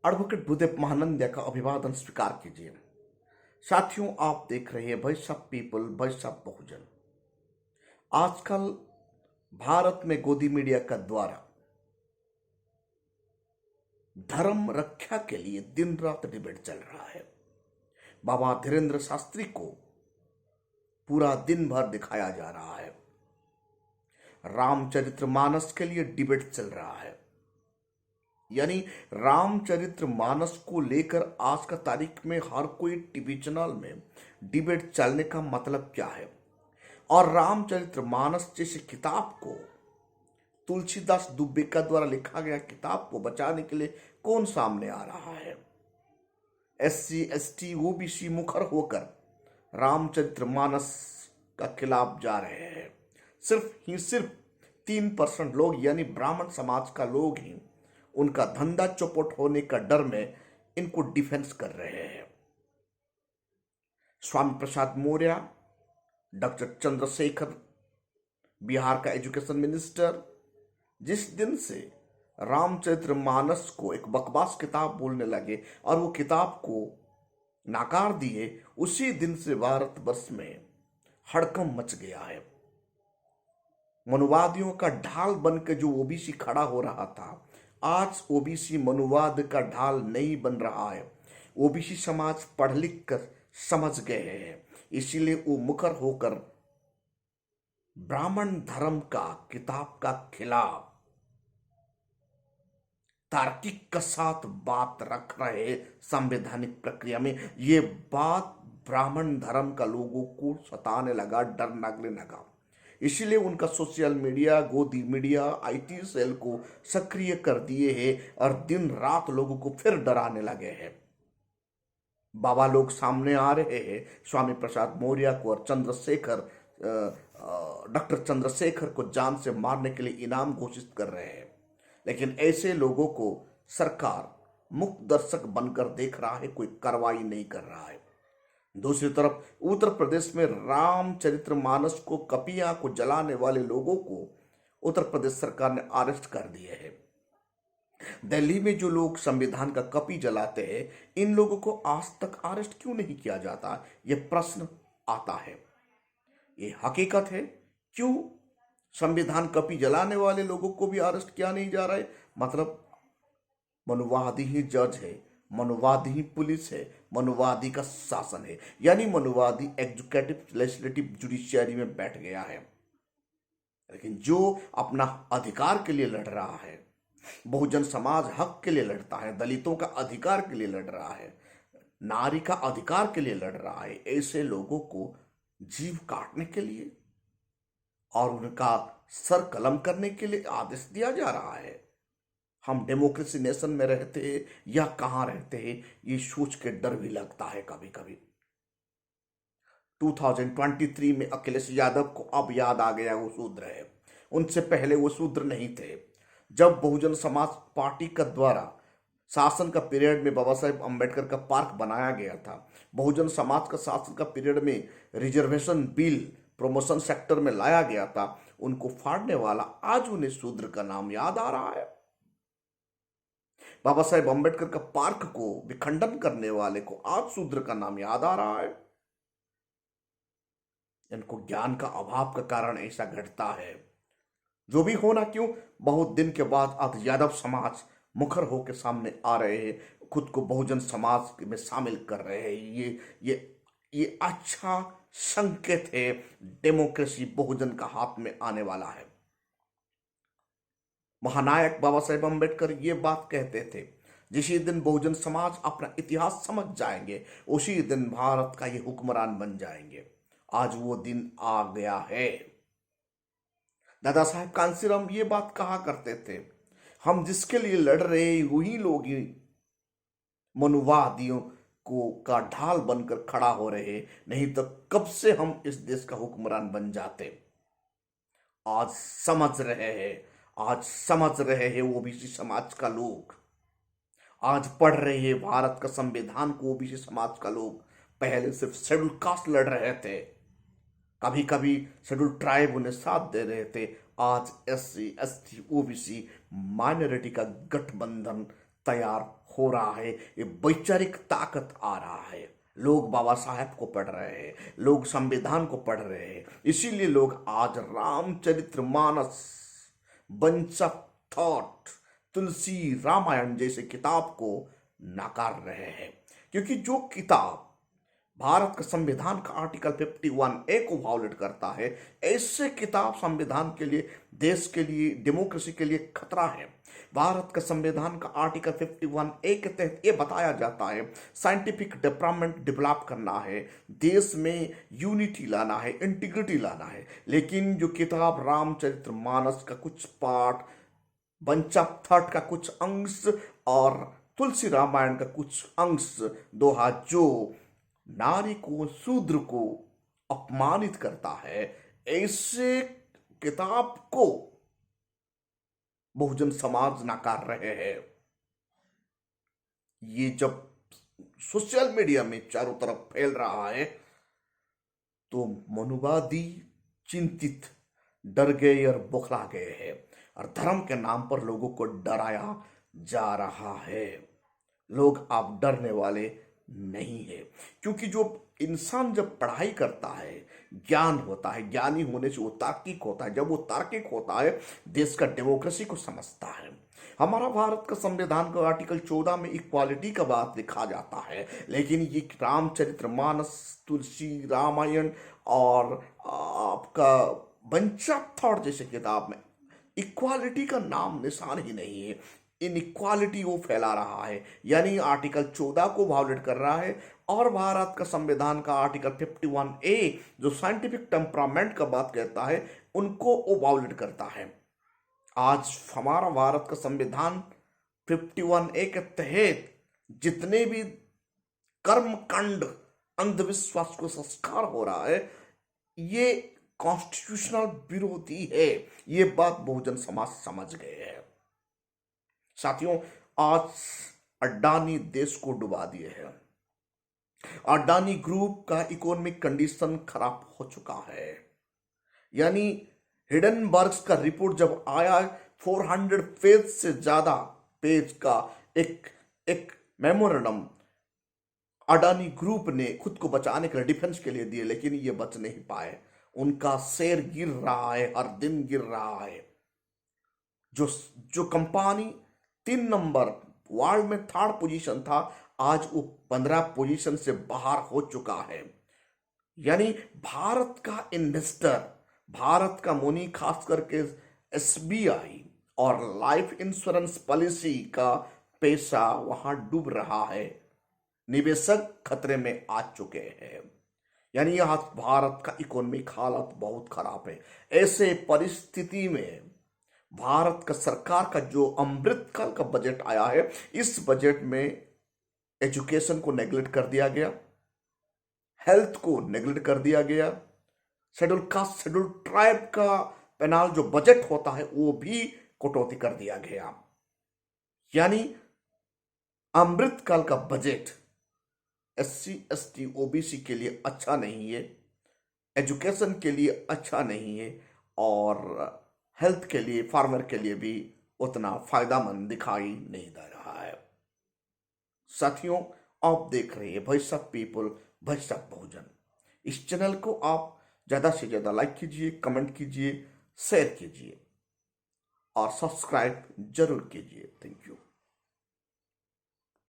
Advocate Bhudev Mahananda का अभिवादन स्वीकार कीजिए। साथियों, आप देख रहे हैं voice of people, voice of Bahujan. आजकल भारत में गोदी मीडिया का द्वारा धर्म रक्षा के लिए दिन रात डिबेट चल रहा है। बाबा धीरेन्द्र शास्त्री को पूरा दिन भर दिखाया जा रहा है। रामचरितमानस के लिए डिबेट चल रहा है। यानी रामचरितमानस को लेकर आज का तारीख में हर कोई टीवी चैनल में डिबेट चलने का मतलब क्या है, और रामचरितमानस जैसी किताब को, तुलसीदास दुबे का द्वारा लिखा गया किताब को बचाने के लिए कौन सामने आ रहा है। SC ST OBC मुखर होकर रामचरितमानस का खिलाफ जा रहे हैं। सिर्फ 3% लोग यानी ब्राह्मण समाज का लोग ही उनका धंधा चौपट होने का डर में इनको डिफेंस कर रहे हैं। स्वामी प्रसाद मौर्य, डॉक्टर चंद्रशेखर, बिहार का एजुकेशन मिनिस्टर, जिस दिन से रामचरितमानस को एक बकवास किताब बोलने लगे और वो किताब को नाकार दिए, उसी दिन से भारतवर्ष में हड़कंप मच गया है। मनुवादियों का ढाल बनकर जो ओबीसी खड़ा हो रहा था, आज ओबीसी मनुवाद का ढाल नहीं बन रहा है। ओबीसी समाज पढ़ लिख कर समझ गए हैं, इसीलिए वो मुखर होकर ब्राह्मण धर्म का किताब का खिलाफ तार्किक के साथ बात रख रहे। संवैधानिक प्रक्रिया में ये बात ब्राह्मण धर्म का लोगों को सताने लगा, डर लगने लगा। इसीलिए उनका सोशल मीडिया, गोदी मीडिया, IT सेल को सक्रिय कर दिए हैं और दिन रात लोगों को फिर डराने लगे हैं। बाबा लोग सामने आ रहे हैं। स्वामी प्रसाद मौर्य को और डॉक्टर चंद्रशेखर को जान से मारने के लिए इनाम घोषित कर रहे हैं, लेकिन ऐसे लोगों को सरकार मुक्त दर्शक बनकर देख रहा है, कोई कार्रवाई नहीं कर रहा है। दूसरी तरफ उत्तर प्रदेश में रामचरितमानस को, कपियां को जलाने वाले लोगों को उत्तर प्रदेश सरकार ने अरेस्ट कर दिए हैं। दिल्ली में जो लोग संविधान का कॉपी जलाते हैं, इन लोगों को आज तक अरेस्ट क्यों नहीं किया जाता, यह प्रश्न आता है। ये हकीकत है। क्यों संविधान कॉपी जलाने वाले लोगों को भी अरेस्ट किया नहीं जा रहा है? मतलब मनुवादी ही जज है, मनुवादी ही पुलिस है, मनुवादी का शासन है, यानी मनुवादी एग्जीक्यूटिव, लेजिस्लेटिव, जुडिशियरी में बैठ गया है। लेकिन जो अपना अधिकार के लिए लड़ रहा है, बहुजन समाज हक के लिए लड़ता है, दलितों का अधिकार के लिए लड़ रहा है, नारी का अधिकार के लिए लड़ रहा है, ऐसे लोगों को जीव काटने के लिए और उनका सर कलम करने के लिए आदेश दिया जा रहा है। हम डेमोक्रेसी नेशन में रहते हैं या कहां रहते हैं, ये सोच के डर भी लगता है कभी कभी। 2023 में अखिलेश यादव को अब याद आ गया वो शूद्र है। उनसे पहले वो शूद्र नहीं थे। जब बहुजन समाज पार्टी का द्वारा शासन का पीरियड में बाबा साहेब अम्बेडकर का पार्क बनाया गया था, बहुजन समाज का शासन का पीरियड में रिजर्वेशन बिल प्रमोशन सेक्टर में लाया गया था, उनको फाड़ने वाला आज उन्हें शूद्र का नाम याद आ रहा है। बाबा साहेब अम्बेडकर का पार्क को विखंडन करने वाले को आज शूद्र का नाम याद आ रहा है। इनको ज्ञान का अभाव का कारण ऐसा घटता है। जो भी होना क्यों, बहुत दिन के बाद आज यादव समाज मुखर होकर सामने आ रहे हैं, खुद को बहुजन समाज में शामिल कर रहे हैं। ये अच्छा संकेत है। डेमोक्रेसी बहुजन का हाथ में आने वाला है। महानायक बाबा साहेब अम्बेडकर ये बात कहते थे, जिसी दिन बहुजन समाज अपना इतिहास समझ जाएंगे, उसी दिन भारत का ये हुक्मरान बन जाएंगे। आज वो दिन आ गया है। दादा साहेब कांसीराम ये बात कहा करते थे, हम जिसके लिए लड़ रहे हैं वही लोग ही मनुवादियों को का ढाल बनकर खड़ा हो रहे, नहीं तो कब से हम इस देश का हुक्मरान बन जाते। आज समझ रहे हैं, आज समझ रहे हैं ओबीसी समाज का लोग, आज पढ़ रहे हैं भारत का संविधान को ओबीसी समाज का लोग। पहले सिर्फ शेड्यूल कास्ट लड़ रहे थे, कभी कभी शेड्यूल ट्राइब उन्हें साथ दे रहे थे। आज SC ST OBC माइनॉरिटी का गठबंधन तैयार हो रहा है, ये वैचारिक ताकत आ रहा है। लोग बाबा साहेब को पढ़ रहे हैं, लोग संविधान को पढ़ रहे हैं, इसीलिए लोग आज रामचरितमानस, बंच ऑफ थॉट, तुलसी रामायण जैसे किताब को नकार रहे हैं। क्योंकि जो किताब भारत का संविधान का आर्टिकल 51A को वायोलेट करता है, ऐसे किताब संविधान के लिए, देश के लिए, डेमोक्रेसी के लिए खतरा है। भारत का संविधान का आर्टिकल 51A के तहत ये बताया जाता है साइंटिफिक डेवलपमेंट डेवलप करना है, देश में यूनिटी लाना है, इंटीग्रिटी लाना है। लेकिन जो किताब रामचरितमानस का कुछ पार्ट, बंच ऑफ थॉट का कुछ अंश और तुलसी रामायण का कुछ अंश, दोहा जो नारी को, शूद्र को अपमानित करता है, ऐसे किताब को बहुजन समाज नकार रहे हैं। ये जब सोशल मीडिया में चारों तरफ फैल रहा है तो मनुवादी चिंतित, डर गए और बौखला गए हैं और धर्म के नाम पर लोगों को डराया जा रहा है। लोग अब डरने वाले नहीं है, क्योंकि जो इंसान जब पढ़ाई करता है, ज्ञान होता है, ज्ञानी होने से वो तार्किक होता है। जब वो तार्किक होता है, देश का डेमोक्रेसी को समझता है। हमारा भारत का संविधान का आर्टिकल 14 में इक्वालिटी का बात लिखा जाता है, लेकिन ये रामचरितमानस, तुलसी रामायण और आपका बंच ऑफ थॉट जैसे किताब में इक्वालिटी का नाम निशान ही नहीं है। इनइक्वालिटी वो फैला रहा है, यानी आर्टिकल 14 को वायोलेट कर रहा है और भारत का संविधान का आर्टिकल 51A जो साइंटिफिक टेम्परामेंट का बात कहता है, उनको वो वायोलेट करता है। आज हमारा भारत का संविधान 51A के तहत जितने भी कर्मकांड, अंधविश्वास को संस्कार हो रहा है, ये कॉन्स्टिट्यूशनल विरोधी है। ये बात बहुजन समाज समझ गए हैं। साथियों, आज अडानी देश को डुबा दिए हैं। अडानी ग्रुप का इकोनॉमिक कंडीशन खराब हो चुका है। यानी हिडनबर्ग का रिपोर्ट जब आया, 400 पेज से ज्यादा पेज का एक मेमोरेंडम अडानी ग्रुप ने खुद को बचाने के लिए, डिफेंस के लिए दिए, लेकिन ये बच नहीं पाए। उनका शेयर गिर रहा है, हर दिन गिर रहा है। जो कंपनी 3 नंबर वर्ल्ड में 3rd पोजीशन था, आज वो 15 पोजीशन से बाहर हो चुका है। यानी भारत का इन्वेस्टर, भारत का मुनी, खास करके SBI और लाइफ इंश्योरेंस पॉलिसी का पैसा वहां डूब रहा है। निवेशक खतरे में आ चुके हैं। यानी यह भारत का इकोनॉमिक हालत बहुत खराब है। ऐसे परिस्थिति में भारत का सरकार का जो अमृतकाल का बजट आया है, इस बजट में एजुकेशन को नेग्लेक्ट कर दिया गया, हेल्थ को नेग्लेक्ट कर दिया गया, शेड्यूल कास्ट, शेड्यूल ट्राइब का पेनाल जो बजट होता है वो भी कटौती कर दिया गया। यानी अमृतकाल का बजट SC ST OBC के लिए अच्छा नहीं है, एजुकेशन के लिए अच्छा नहीं है और हेल्थ के लिए, फार्मर के लिए भी उतना फायदामंद दिखाई नहीं दे रहा है। साथियों, आप देख रहे हैं voice of people, voice of Bahujan. इस चैनल को आप ज्यादा से ज्यादा लाइक कीजिए, कमेंट कीजिए, शेयर कीजिए और सब्सक्राइब जरूर कीजिए। Thank you.